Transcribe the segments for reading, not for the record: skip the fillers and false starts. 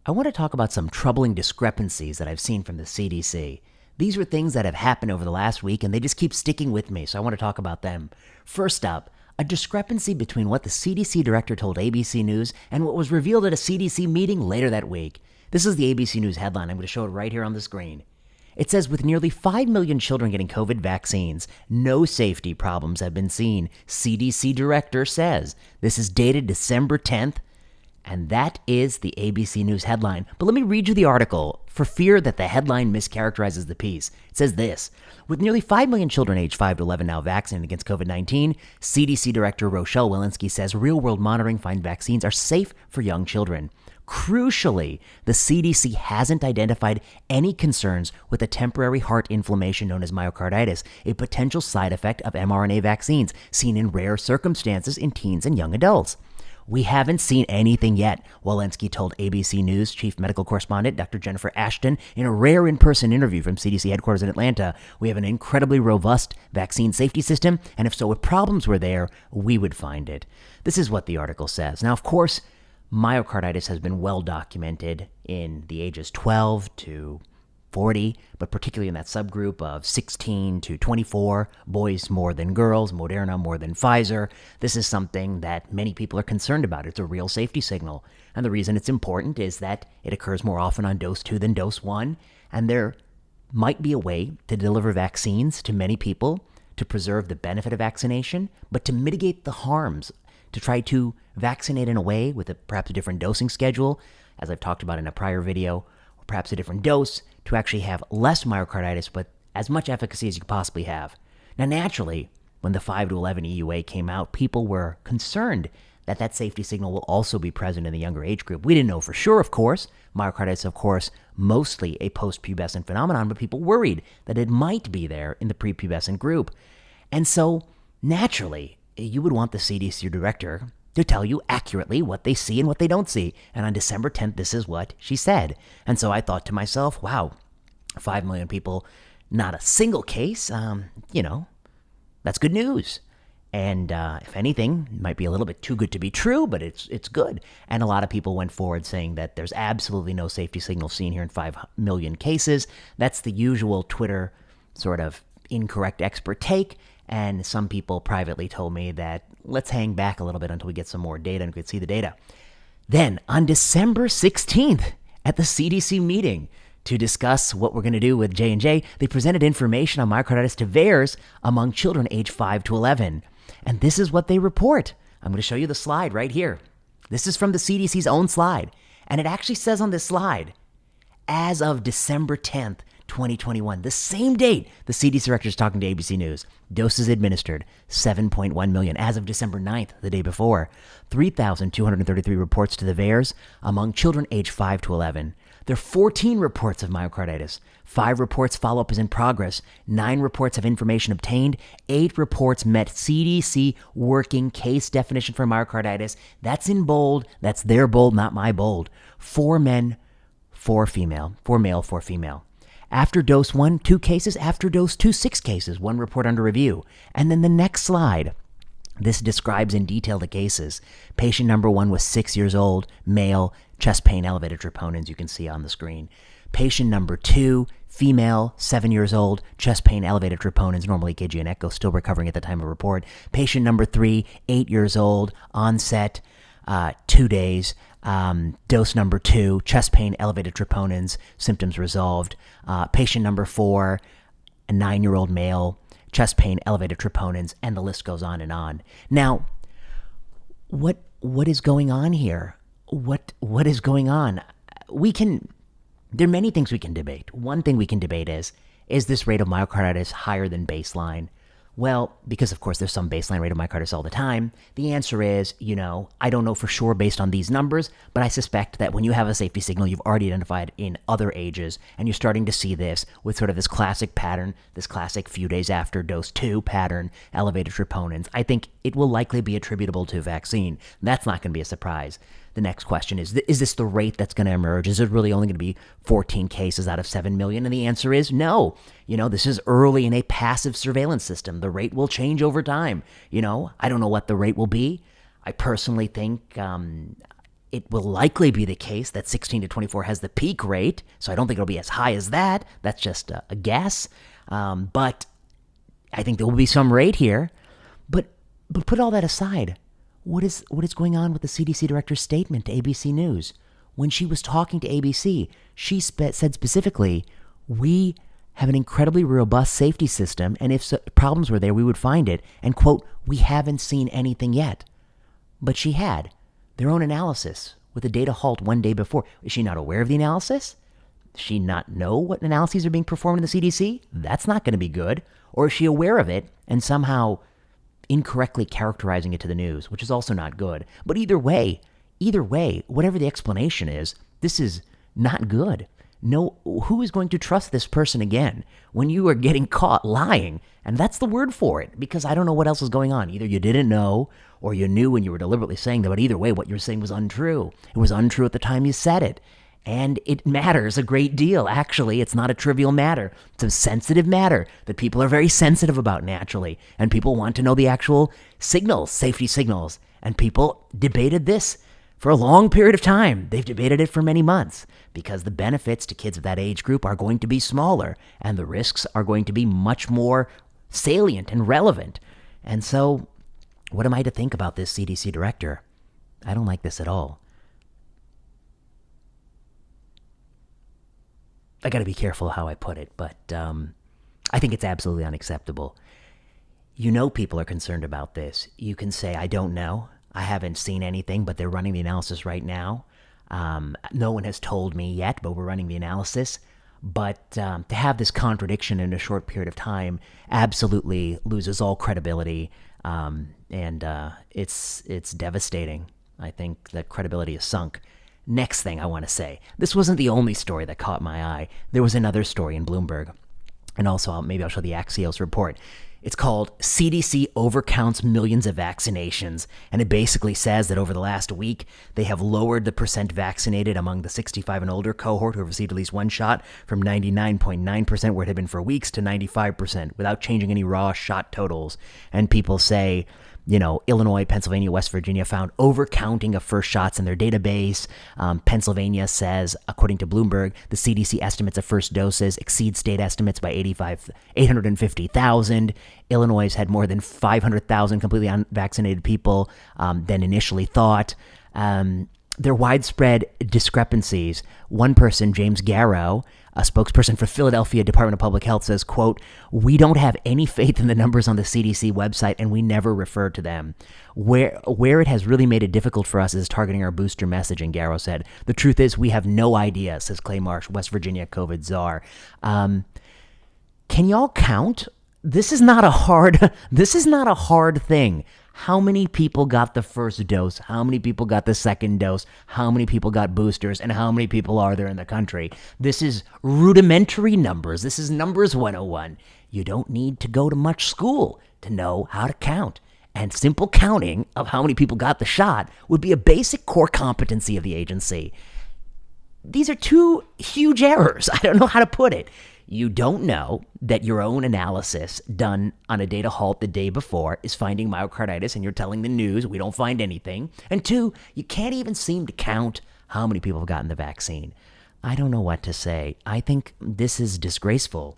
I want to talk about some troubling discrepancies that I've seen from the CDC. These are things that have happened over the last week and they just keep sticking with me, so I want to talk about them. First up, a discrepancy between what the CDC director told ABC News and what was revealed at a CDC meeting later that week. This is the ABC News headline. I'm going to show it right here on the screen. It says, with nearly 5 million children getting COVID vaccines, no safety problems have been seen, CDC director says. This is dated December 10th, and that is the ABC News headline. But let me read you the article for fear that the headline mischaracterizes the piece. It says this: with nearly 5 million children aged 5 to 11 now vaccinated against COVID-19, CDC Director Rochelle Walensky says real-world monitoring finds vaccines are safe for young children. Crucially, the CDC hasn't identified any concerns with a temporary heart inflammation known as myocarditis, a potential side effect of mRNA vaccines seen in rare circumstances in teens and young adults. We haven't seen anything yet, Walensky told ABC News chief medical correspondent Dr. Jennifer Ashton in a rare in-person interview from CDC headquarters in Atlanta. We have an incredibly robust vaccine safety system, and if problems were there, we would find it. This is what the article says. Now, of course, myocarditis has been well documented in the ages 12 to 40, but particularly in that subgroup of 16 to 24, boys more than girls, Moderna more than Pfizer. This is something that many people are concerned about. It's a real safety signal. And the reason it's important is that it occurs more often on dose 2 than dose 1, and there might be a way to deliver vaccines to many people to preserve the benefit of vaccination, but to mitigate the harms, to try to vaccinate in a way with perhaps a different dosing schedule, as I've talked about in a prior video, or perhaps a different dose to actually have less myocarditis, but as much efficacy as you could possibly have. Now, naturally, when the 5 to 11 EUA came out, people were concerned that that safety signal will also be present in the younger age group. We didn't know for sure, of course. Myocarditis, of course, mostly a post-pubescent phenomenon, but people worried that it might be there in the prepubescent group. And so, naturally, you would want the CDC director to tell you accurately what they see and what they don't see. And on December 10th, this is what she said. And so I thought to myself, wow, 5 million people, not a single case, that's good news. And if anything, it might be a little bit too good to be true, but it's good. And a lot of people went forward saying that there's absolutely no safety signal seen here in 5 million cases. That's the usual Twitter sort of incorrect expert take. And some people privately told me that let's hang back a little bit until we get some more data and we could see the data. Then on December 16th at the CDC meeting to discuss what we're going to do with J&J, they presented information on myocarditis to VAERS among children aged 5 to 11. And this is what they report. I'm going to show you the slide right here. This is from the CDC's own slide. And it actually says on this slide, as of December 10th, 2021, the same date the CDC director is talking to ABC News. Doses administered, 7.1 million. As of December 9th, the day before, 3,233 reports to the VAERS among children aged 5 to 11. There are 14 reports of myocarditis. 5 reports follow-up is in progress. 9 reports have information obtained. 8 reports met CDC working case definition for myocarditis. That's in bold. That's their bold, not my bold. 4 men, 4 female. 4 male, 4 female. After dose 1, 2 cases. After dose 2, 6 cases. 1 report under review. And then the next slide. This describes in detail the cases. Patient number 1 was 6 years old, male, chest pain, elevated troponins, you can see on the screen. Patient number 2, female, 7 years old, chest pain, elevated troponins, normal EKG and echo, still recovering at the time of report. Patient number 3, 8 years old, onset, 2 days. Dose number 2, chest pain, elevated troponins, symptoms resolved. Patient number 4, a 9-year-old male, chest pain, elevated troponins, and the list goes on and on. Now, what is going on here? What is going on? There are many things we can debate. One thing we can debate is this rate of myocarditis higher than baseline? Well, because of course there's some baseline rate of myocarditis all the time. The answer is, I don't know for sure based on these numbers, but I suspect that when you have a safety signal you've already identified in other ages, and you're starting to see this with sort of this classic pattern, this classic few days after dose 2 pattern, elevated troponins, I think it will likely be attributable to vaccine. That's not going to be a surprise. The next question is this the rate that's going to emerge? Is it really only going to be 14 cases out of 7 million? And the answer is no. This is early in a passive surveillance system. The rate will change over time. I don't know what the rate will be. I personally think It will likely be the case that 16 to 24 has the peak rate, so I don't think it'll be as high as that. That's just a guess. But I think there will be some rate here. But put all that aside, what is going on with the CDC director's statement to ABC News? When she was talking to ABC, she said specifically, we have an incredibly robust safety system, and if problems were there, we would find it. And, quote, we haven't seen anything yet. But she had their own analysis with a data halt one day before. Is she not aware of the analysis? Does she not know what analyses are being performed in the CDC? That's not going to be good. Or is she aware of it and somehow incorrectly characterizing it to the news, which is also not good. But either way, whatever the explanation is, this is not good. No, who is going to trust this person again when you are getting caught lying? And that's the word for it, because I don't know what else is going on. Either you didn't know or you knew and you were deliberately saying that, but either way, what you were saying was untrue. It was untrue at the time you said it. And it matters a great deal. Actually, it's not a trivial matter. It's a sensitive matter that people are very sensitive about naturally. And people want to know the actual signals, safety signals. And people debated this for a long period of time. They've debated it for many months because the benefits to kids of that age group are going to be smaller and the risks are going to be much more salient and relevant. And so, what am I to think about this CDC director? I don't like this at all. I got to be careful how I put it, but I think it's absolutely unacceptable. You know people are concerned about this. You can say, I don't know. I haven't seen anything, but they're running the analysis right now. No one has told me yet, but we're running the analysis. But to have this contradiction in a short period of time absolutely loses all credibility, and it's devastating. I think that credibility is sunk. Next thing I want to say, this wasn't the only story that caught my eye. There was another story in Bloomberg, and also maybe I'll show the Axios report. It's called CDC Overcounts Millions of Vaccinations, and it basically says that over the last week, they have lowered the percent vaccinated among the 65 and older cohort who have received at least one shot from 99.9%, where it had been for weeks, to 95% without changing any raw shot totals. And people say, you know, Illinois, Pennsylvania, West Virginia found overcounting of first shots in their database. Pennsylvania says, according to Bloomberg, the CDC estimates of first doses exceed state estimates by 850,000. Illinois had more than 500,000 completely unvaccinated people than initially thought. There are widespread discrepancies. One person, James Garrow, a spokesperson for Philadelphia Department of Public Health, says, quote, we don't have any faith in the numbers on the CDC website, and we never refer to them. Where it has really made it difficult for us is targeting our booster messaging, Garrow said. The truth is we have no idea, says Clay Marsh, West Virginia COVID czar. Can y'all count? This is not a hard thing. How many people got the first dose? How many people got the second dose? How many people got boosters? And how many people are there in the country? This is rudimentary numbers. This is numbers 101. You don't need to go to much school to know how to count. And simple counting of how many people got the shot would be a basic core competency of the agency. These are two huge errors. I don't know how to put it. You don't know that your own analysis done on a data halt the day before is finding myocarditis, and you're telling the news we don't find anything. And two, you can't even seem to count how many people have gotten the vaccine. I don't know what to say. I think this is disgraceful.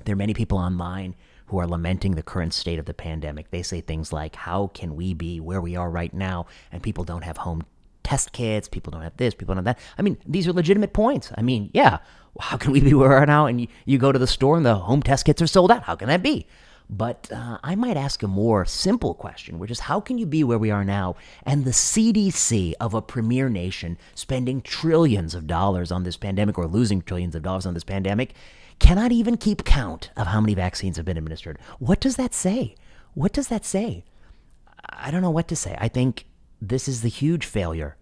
There are many people online who are lamenting the current state of the pandemic. They say things like, how can we be where we are right now and people don't have home test kits, people don't have this, people don't have that. I mean, these are legitimate points. I mean, yeah, how can we be where we are now and you go to the store and the home test kits are sold out? How can that be? But I might ask a more simple question, which is how can you be where we are now and the CDC of a premier nation spending trillions of dollars on this pandemic, or losing trillions of dollars on this pandemic, cannot even keep count of how many vaccines have been administered? What does that say? What does that say? I don't know what to say. I think this is the huge failure.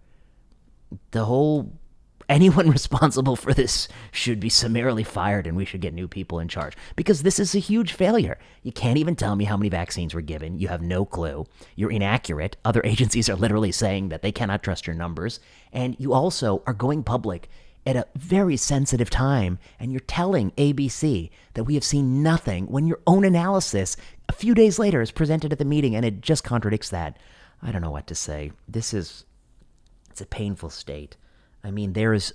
Anyone responsible for this should be summarily fired, and we should get new people in charge, because this is a huge failure. You can't even tell me how many vaccines were given. You have no clue. You're inaccurate. Other agencies are literally saying that they cannot trust your numbers. And you also are going public at a very sensitive time, and you're telling ABC that we have seen nothing when your own analysis a few days later is presented at the meeting, and it just contradicts that. I don't know what to say. It's it's a painful state. I mean, there's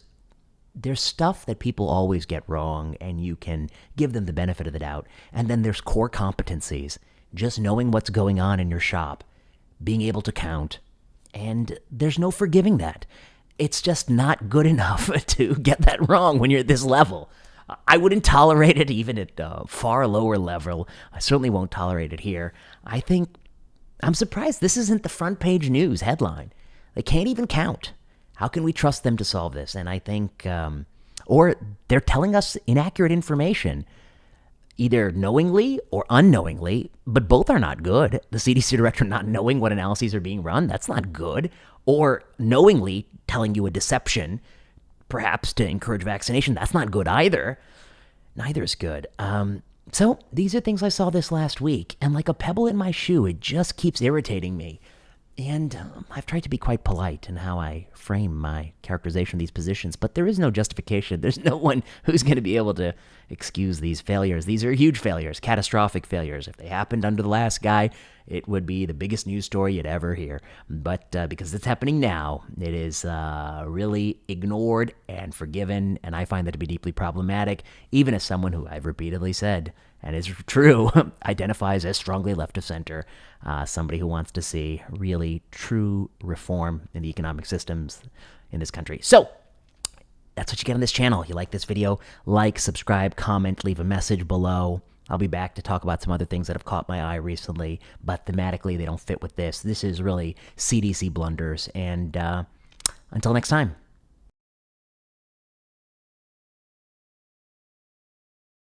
stuff that people always get wrong, and you can give them the benefit of the doubt. And then there's core competencies, just knowing what's going on in your shop, being able to count, and there's no forgiving that. It's just not good enough to get that wrong when you're at this level. I wouldn't tolerate it even at a far lower level. I certainly won't tolerate it here. I'm surprised this isn't the front page news headline. They can't even count. How can we trust them to solve this? And I think, or they're telling us inaccurate information, either knowingly or unknowingly, but both are not good. The CDC director not knowing what analyses are being run, that's not good. Or knowingly telling you a deception, perhaps to encourage vaccination, that's not good either. Neither is good. So these are things I saw this last week, and like a pebble in my shoe, it just keeps irritating me. And I've tried to be quite polite in how I frame my characterization of these positions, but there is no justification. There's no one who's going to be able to excuse these failures. These are huge failures, catastrophic failures. If they happened under the last guy, it would be the biggest news story you'd ever hear. But because it's happening now, it is really ignored and forgiven, and I find that to be deeply problematic, even as someone who I've repeatedly said, and is true, identifies as strongly left of center, somebody who wants to see really true reform in the economic systems in this country. So that's what you get on this channel. If you like this video, like, subscribe, comment, leave a message below. I'll be back to talk about some other things that have caught my eye recently, but thematically they don't fit with this. This is really CDC blunders, and until next time.